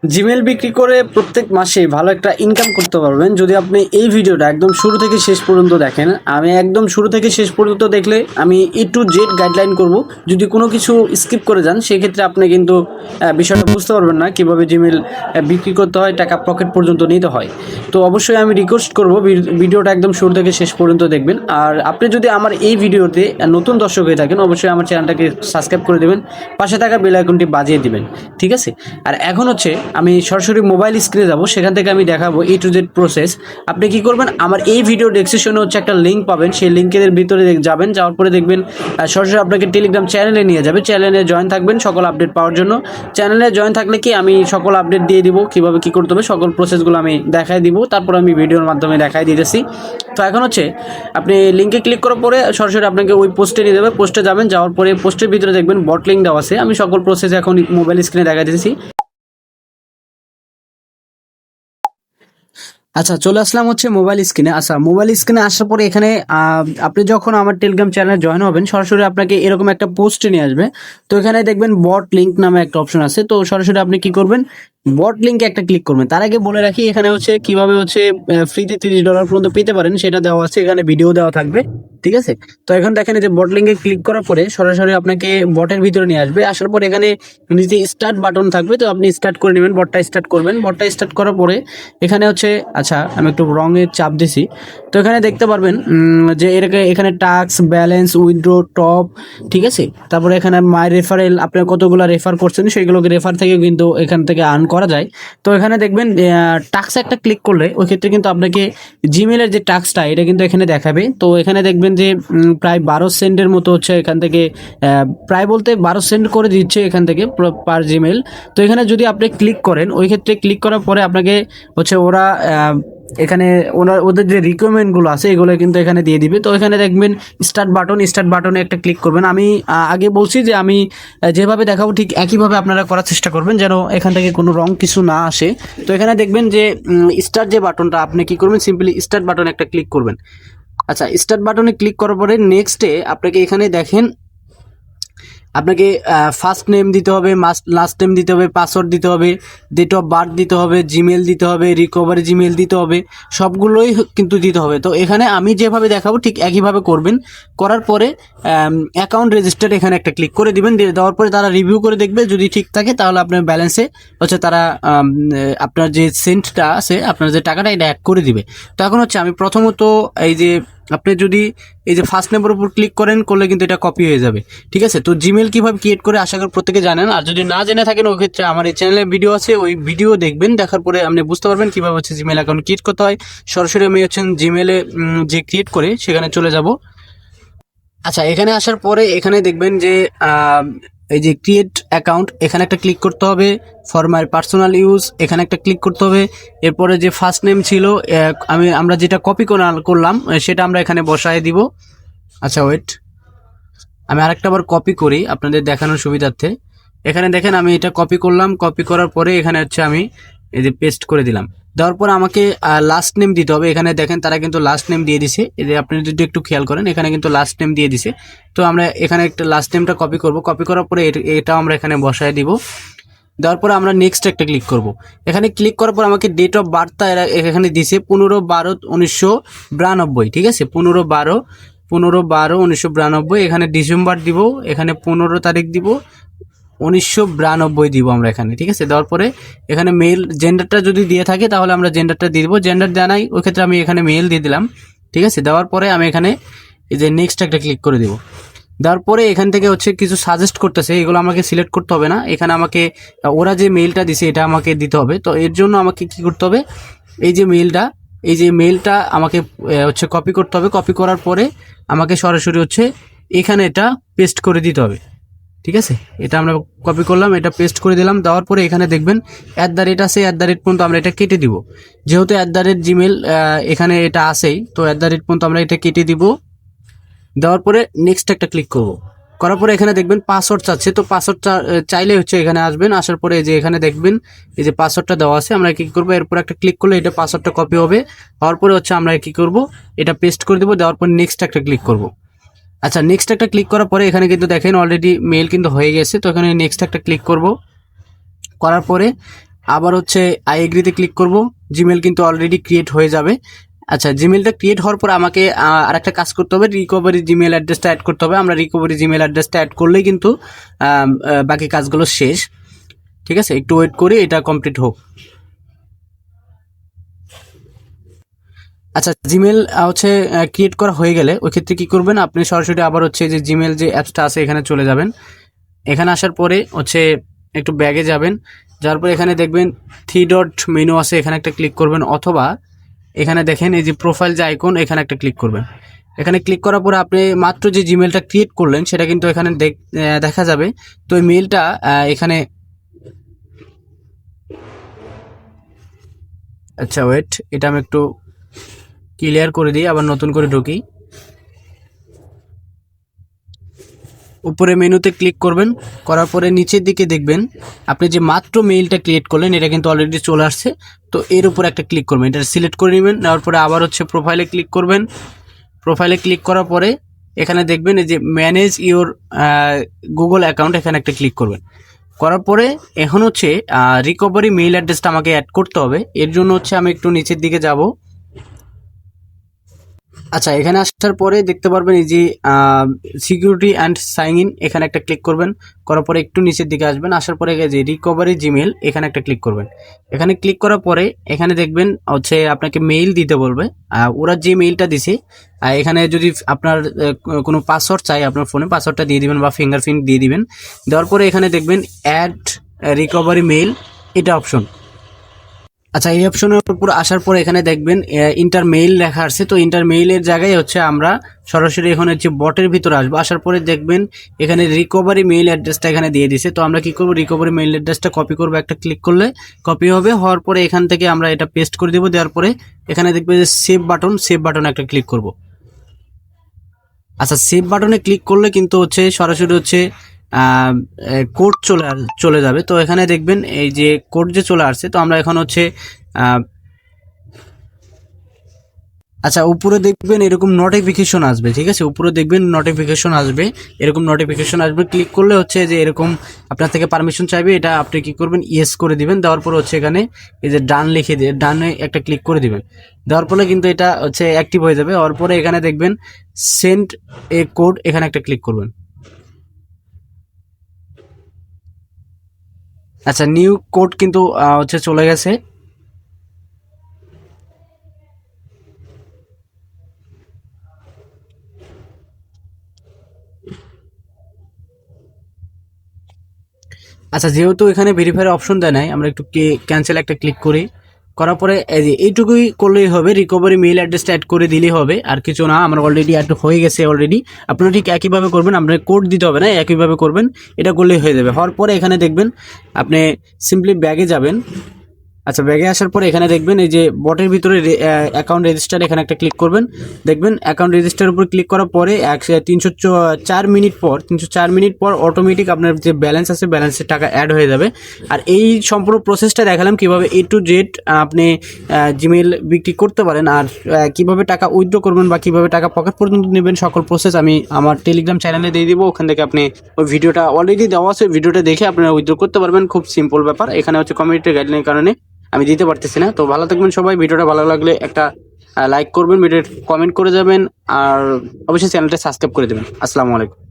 Gmail বিক্রি করে প্রত্যেক মাসে ভালো একটা ইনকাম করতে পারবেন যদি আপনি এই ভিডিওটা একদম শুরু থেকে শেষ পর্যন্ত দেখেন। আমি একদম শুরু থেকে শেষ পর্যন্ত দেখলে আমি A to Z গাইডলাইন করব। যদি কোনো কিছু স্কিপ করে যান সেক্ষেত্রে আপনি কিন্তু বিষয়টা বুঝতে পারবেন না কিভাবে জিমেল বিক্রি করতে হয়, টাকা পকেট পর্যন্ত নিতে হয়। তো অবশ্যই আমি রিকোয়েস্ট করব ভিডিওটা একদম শুরু থেকে শেষ পর্যন্ত দেখবেন। আর আপনি যদি আমার এই ভিডিওতে নতুন দর্শক হয়ে থাকেন অবশ্যই আমার চ্যানেলটাকে সাবস্ক্রাইব করে দেবেন, পাশে থাকা বেল আইকনটি বাজিয়ে দিবেন। ঠিক আছে? আর এখন হচ্ছে আমি সরাসরি মোবাইল স্ক্রিনে যাব, সেখান থেকে আমি দেখাবো A to Z প্রসেস। আপনি কি করবেন, আমার এই ভিডিও ডেসক্রিপশনে হচ্ছে একটা লিঙ্ক পাবেন, সেই লিঙ্কের ভিতরে যাবেন, যাওয়ার পরে দেখবেন সরাসরি আপনাকে টেলিগ্রাম চ্যানেলে নিয়ে যাবে। চ্যানেলে জয়েন থাকবেন সকল আপডেট পাওয়ার জন্য। চ্যানেলে জয়েন থাকলে কি আমি সকল আপডেট দিয়ে দিব, কীভাবে কী করতে হবে সকল প্রসেসগুলো আমি দেখাই দিব, তারপর আমি ভিডিওর মাধ্যমে দেখাই দিতেছি। তো এখন হচ্ছে আপনি লিঙ্কে ক্লিক করার পরে সরাসরি আপনাকে ওই পোস্টে নিয়ে যাবে। পোস্টে যাবেন, যাওয়ার পরে পোস্টের ভিতরে দেখবেন বট লিঙ্ক দেওয়া আছে। আমি সকল প্রসেস এখন মোবাইল স্ক্রিনে দেখা দিতেছি। আচ্ছা, চলে আসলাম হচ্ছে মোবাইল স্ক্রিনে। আচ্ছা, মোবাইল স্ক্রিনে আসার পরে এখানে আপনি যখন আমার টেলিগ্রাম চ্যানেলে জয়েন হবেন সরাসরি আপনাকে এরকম একটা পোস্টে নিয়ে আসবে। তো এখানে দেখবেন বট লিঙ্ক নামে একটা অপশন আছে। তো সরাসরি আপনি কি করবেন, বট লিঙ্কে একটা ক্লিক করবেন। তার আগে বলে রাখি এখানে হচ্ছে কিভাবে হচ্ছে ফ্রিতে $30 পর্যন্ত পেতে পারেন সেটা দেওয়া আছে, এখানে ভিডিও দেওয়া থাকবে। ঠিক আছে? তো এখন দেখেন এই যে বট লিঙ্কে ক্লিক করার পরে সরাসরি আপনাকে বটের ভিতরে নিয়ে আসবে। আসার পরে এখানে নিচে স্টার্ট বাটন থাকবে, তো আপনি স্টার্ট করে নেবেন, বটটা স্টার্ট করবেন। বটটা স্টার্ট করার পরে এখানে হচ্ছে, আচ্ছা আমি একটু রঙের চাপ দিছি। তো এখানে দেখতে পারবেন যে এখানে টাস্ক, ব্যালেন্স, উইথড্র, টপ, ঠিক আছে? তারপরে এখানে মাই রেফারেল, আপনার কতগুলো রেফার করছেন সেইগুলোকে রেফার থেকে কিন্তু এখান থেকে আর্ন করা যায়। তো এখানে দেখবেন টাস্ক একটা ক্লিক করলে ওই ক্ষেত্রে কিন্তু আপনাকে জিমেলের যে টাস্কটা এটা কিন্তু এখানে দেখাবে। তো এখানে দেখবেন যে প্রায় 12 সেন্টের মতো হচ্ছে এখান থেকে, প্রায় বলতে 12 সেন্ট করে দিচ্ছে এখান থেকে পার জিমেল। তো এখানে যদি আপনি ক্লিক করেন, ওই ক্ষেত্রে ক্লিক করার পরে আপনাকে হচ্ছে ওরা এখানে ওদের যে রিকোয়ারমেন্টগুলো আছে এগুলো কিন্তু এখানে দিয়ে দিবে। তো এখানে দেখবেন স্টার্ট বাটনে একটা ক্লিক করবেন। আমি আগে বলছি যে আমি যেভাবে দেখাবো ঠিক একইভাবে আপনারা করার চেষ্টা করবেন যেন এখান থেকে কোনো রং কিছু না আসে। তো এখানে দেখবেন যে স্টার্ট যে বাটনটা, আপনি কি করবেন, সিম্পলি স্টার্ট বাটনে একটা ক্লিক করবেন। আচ্ছা, স্টার্ট বাটনে ক্লিক করার পরে নেক্সটে আপনাকে এখানে দেখেন আপনাকে ফার্স্ট নেম দিতে হবে, লাস্ট নেম দিতে হবে, পাসওয়ার্ড দিতে হবে, ডেট অফ বার্থ দিতে হবে, জিমেল দিতে হবে, রিকভারি জিমেল দিতে হবে, সবগুলোই কিন্তু দিতে হবে। তো এখানে আমি যেভাবে দেখাবো ঠিক একইভাবে করবেন। করার পরে অ্যাকাউন্ট রেজিস্টার এখানে একটা ক্লিক করে দিবেন। দেওয়ার পরে তারা রিভিউ করে দেখবে, যদি ঠিক থাকে তাহলে আপনার ব্যালেন্সে হচ্ছে তারা আপনার যে সেন্টটা আছে, আপনার যে টাকাটা এটা অ্যাড করে দিবে। তো এখন হচ্ছে আমি প্রথমত এই যে আপনি যদি এই যে ফার্স্ট নেমের উপর ক্লিক করেন করলে কিন্তু এটা কপি হয়ে যাবে। ঠিক আছে? তো জিমেল কিভাবে ক্রিয়েট করে আশা করি প্রত্যেকে জানেন। আর যদি না জেনে থাকেন ওই ক্ষেত্রে আমার এই চ্যানেলে ভিডিও আছে, ওই ভিডিও দেখবেন, দেখার পরে আপনি বুঝতে পারবেন কিভাবে হচ্ছে জিমেল অ্যাকাউন্ট ক্রিয়েট করতে হয়। সরাসরি আমি হচ্ছে জিমেলে যে ক্রিয়েট করে সেখানে চলে যাব। আচ্ছা, এখানে আসার পরে এখানে দেখবেন যে এই যে ক্রিয়েট অ্যাকাউন্ট এখানে একটা ক্লিক করতে হবে। ফর মাই পার্সোনাল ইউজ এখানে একটা ক্লিক করতে হবে। এরপরে যে ফার্স্ট নেম ছিল আমরা যেটা কপি করলাম সেটা আমরা এখানে বসায় দিব। আচ্ছা ওয়েট, আমি আরেকটা বার কপি করি আপনাদের দেখানোর সুবিধার্থে। এখানে দেখেন আমি এটা কপি করলাম, কপি করার পরে এখানে হচ্ছে আমি এই যে পেস্ট করে দিলাম। দেওয়ার পর আমাকে লাস্ট নেম দিতে হবে। এখানে দেখেন তারা কিন্তু লাস্ট নেম দিয়ে দিছে, এই যে আপনি যদি একটু খেয়াল করেন এখানে কিন্তু লাস্ট নেম দিয়ে দিছে। তো আমরা এখানে একটা লাস্ট নেমটা কপি করব, কপি করার পরে এটা আমরা এখানে বসায় দিব। দেওয়ার পরে আমরা নেক্সট একটা ক্লিক করব। এখানে ক্লিক করার পর আমাকে ডেট অফ বার্থটা এখানে দিছে 15/12/1992। ঠিক আছে? 15/12/1992। এখানে ডিসেম্বর দিব, এখানে 15 তারিখ দিব, 1992 দিব আমরা এখানে। ঠিক আছে? দেওয়ার পরে এখানে মেল জেন্ডারটা যদি দিয়ে থাকে তাহলে আমরা জেন্ডারটা দিয়ে দিব। জেন্ডার জানাই ওই ক্ষেত্রে আমি এখানে মেল দিয়ে দিলাম। ঠিক আছে? দেওয়ার পরে আমি এখানে এই যে নেক্সট একটা ক্লিক করে দিব। দেওয়ার পরে এখান থেকে হচ্ছে কিছু সাজেস্ট করতেছে, এগুলো আমাকে সিলেক্ট করতে হবে না। এখানে আমাকে ওরা যে মেইলটা দিছে এটা আমাকে দিতে হবে। তো এর জন্য আমাকে কি করতে হবে, এই যে মেইলটা আমাকে হচ্ছে কপি করতে হবে। কপি করার পরে আমাকে সরাসরি হচ্ছে এখানে এটা পেস্ট করে দিতে হবে। ঠিক আছে? এটা আমরা কপি করলাম, এটা পেস্ট করে দিলাম। দেওয়ার পরে এখানে দেখবেন @ আছে, @ পর্যন্ত আমরা এটা কেটে দিব। যেহেতু জিমেল এখানে এটা আসেই, তো @ পর্যন্ত আমরা এটা কেটে দিব। দেওয়ার পরে নেক্সট একটা ক্লিক করব। করার পরে এখানে দেখবেন পাসওয়ার্ড চাচ্ছে, তো পাসওয়ার্ড চাইলে হচ্ছে এখানে আসবেন। আসার পরে এই যে এখানে দেখবেন এই যে পাসওয়ার্ডটা দেওয়া আছে, আমরা কি করব, এরপর একটা ক্লিক করলে এটা পাসওয়ার্ডটা কপি হবে। হওয়ার পরে হচ্ছে আমরা কি করব, এটা পেস্ট করে দেবো। দেওয়ার পর নেক্সট একটা ক্লিক করব। আচ্ছা, নেক্সট একটা ক্লিক করার পরে এখানে কিন্তু দেখেন অলরেডি মেল কিন্তু হয়ে গেছে। তো এখানে নেক্সট একটা ক্লিক করব। করার পরে আবার হচ্ছে আই এগ্রিতে ক্লিক করব, জিমেল কিন্তু অলরেডি ক্রিয়েট হয়ে যাবে। আচ্ছা, জিমেলটা ক্রিয়েট হওয়ার পর আমাকে আরেকটা কাজ করতে হবে, রিকভারি জিমেল অ্যাড্রেসটা অ্যাড করতে হবে। আমরা রিকভারি জিমেল অ্যাড্রেসটা অ্যাড করলেই কিন্তু বাকি কাজগুলো শেষ। ঠিক আছে, একটু ওয়েট করি, এটা কমপ্লিট হোক। আচ্ছা, জিমেল হচ্ছে ক্রিয়েট করা হয়ে গেলে ওই ক্ষেত্রে কি করবেন, আপনি সরাসরি আবার হচ্ছে যে জিমেল যে অ্যাপসটা আছে এখানে চলে যাবেন। এখানে আসার পরে হচ্ছে একটু ব্যাগে যাবেন, যাওয়ার পরে এখানে দেখবেন 3 ডট মেনু আছে, এখানে একটা ক্লিক করবেন, অথবা এখানে দেখেন এই যে প্রোফাইল যে আইকন, এখানে একটা ক্লিক করবেন। এখানে ক্লিক করার পরে আপনি মাত্র যে জিমেলটা ক্রিয়েট করলেন সেটা কিন্তু এখানে দেখা যাবে। তো এই মেলটা এখানে, আচ্ছা ওয়েট, এটা আমি একটু ক্লিয়ার করে দিই, আবার নতুন করে ঢুকি। উপরে মেনুতে ক্লিক করবেন, করার পরে নিচের দিকে দেখবেন আপনি যে মাত্র মেইলটা ক্রিয়েট করলেন এটা কিন্তু অলরেডি চলে আসছে। তো এর উপর একটা ক্লিক করবেন, এটা সিলেক্ট করে নেবেন। নেওয়ার পরে আবার হচ্ছে প্রোফাইলে ক্লিক করবেন। প্রোফাইলে ক্লিক করার পরে এখানে দেখবেন এই যে ম্যানেজ ইওর গুগল অ্যাকাউন্ট, এখানে একটা ক্লিক করবেন। করার পরে এখন হচ্ছে রিকভারি মেইল অ্যাড্রেসটা আমাকে অ্যাড করতে হবে। এর জন্য হচ্ছে আমি একটু নিচের দিকে যাব। আচ্ছা, এখানে আসার পরে দেখতে পারবেন এই যে সিকিউরিটি অ্যান্ড সাইন ইন, এখানে একটা ক্লিক করবেন। করার পরে একটু নিচের দিকে আসবেন, আসার পরে যে রিকভারি জিমেল, এখানে একটা ক্লিক করবেন। এখানে ক্লিক করার পরে এখানে দেখবেন হচ্ছে আপনাকে মেইল দিতে বলবে। ওরা যে মেইলটা দিছে, এখানে যদি আপনার কোনো পাসওয়ার্ড চাই আপনার ফোনে, পাসওয়ার্ডটা দিয়ে দিবেন বা ফিঙ্গারপ্রিন্ট দিয়ে দিবেন। দেওয়ার পরে এখানে দেখবেন অ্যাড রিকভারি মেইল, এটা অপশন। আচ্ছা, এই অপশনের উপর আসার পর এখানে দেখবেন ইন্টার মেইল লেখা আছে। তো ইন্টার মেইলের জায়গায় হচ্ছে আমরা সরাসরি এখন হচ্ছে বটের ভিতরে আসবো। আসার পরে দেখবেন এখানে রিকভারি মেইল অ্যাড্রেসটা এখানে দিয়ে দিছে। তো আমরা কি করব, রিকভারি মেইল অ্যাড্রেসটা কপি করব, একটা ক্লিক করলে কপি হবে। হওয়ার পরে এখান থেকে আমরা এটা পেস্ট করে দেবো। দেওয়ার পরে এখানে দেখবে যে সেভ বাটন, সেভ বাটনে একটা ক্লিক করব। আচ্ছা, সেভ বাটনে ক্লিক করলে কিন্তু হচ্ছে সরাসরি হচ্ছে কোড চলে যাবে। তো এখানে দেখবেন এই যে কোড যে চলে আসছে, তো আমরা এখন হচ্ছে আচ্ছা, উপরে দেখবেন এরকম নোটিফিকেশন আসবে। ঠিক আছে, উপরে দেখবেন নোটিফিকেশন আসবে, এরকম নোটিফিকেশন আসবে। ক্লিক করলে হচ্ছে যে এরকম আপনার থেকে পারমিশন চাইবে, এটা আপনি কি করবেন, ইয়েস করে দিবেন। দেওয়ার পর হচ্ছে এখানে এই যে ডান লিখে দিয়ে ডানে একটা ক্লিক করে দিবেন। দেওয়ার পরে কিন্তু এটা হচ্ছে অ্যাক্টিভ হয়ে যাবে। হওয়ার পরে এখানে দেখবেন সেন্ড এ কোড, এখানে একটা ক্লিক করবেন। আচ্ছা, নিউ কোড কিন্তু হচ্ছে চলে গেছে। আচ্ছা, যেহেতু এখানে ভেরিফাই অপশন দেয় নাই, আমরা একটু ক্যান্সেল একটা ক্লিক করি। করার পরে এই যে এইটুকুই করলেই হবে, রিকভারি মেইল অ্যাড্রেসটা অ্যাড করে দিলেই হবে, আর কিছু না। আমার অলরেডি অ্যাড হয়ে গেছে অলরেডি। আপনারা ঠিক একইভাবে করবেন, আপনার কোড দিতে হবে না, একইভাবে করবেন, এটা করলেই হয়ে যাবে। হওয়ার পরে এখানে দেখবেন আপনি সিম্পলি ব্যাগে যাবেন। আচ্ছা, ব্যাগে আসার পরে এখানে দেখবেন এই যে বটের ভিতরে অ্যাকাউন্ট রেজিস্টার, এখানে একটা ক্লিক করবেন। দেখবেন অ্যাকাউন্ট রেজিস্টারের উপর ক্লিক করার পরে 304 মিনিট পর অটোমেটিক আপনার যে ব্যালেন্স আছে ব্যালেন্সের টাকা অ্যাড হয়ে যাবে। আর এই সম্পূর্ণ প্রসেসটা দেখালাম কিভাবে A to Z আপনি জিমেল বিক্রি করতে পারেন, আর কিভাবে টাকা উইথড্র করবেন বা কিভাবে টাকা পকেট পর্যন্ত নেবেন, সকল প্রসেস আমি আমার টেলিগ্রাম চ্যানেলে দিয়ে দিব। ওখান থেকে আপনি ওই ভিডিওটা অলরেডি দেওয়া আছে, ভিডিওটা দেখে আপনারা উইথড্র করতে পারবেন। খুব সিম্পল ব্যাপার। এখানে হচ্ছে কমিউনিটি গাইডলাইনের কারণে আমি দিতে পারতেছি না। তো ভালো থাকবেন সবাই, ভিডিওটা ভালো লাগলে একটা লাইক করবেন, ভিডিও কমেন্ট করে যাবেন, আর অবশ্যই চ্যানেলটা সাবস্ক্রাইব করে দেবেন। আসসালামু আলাইকুম।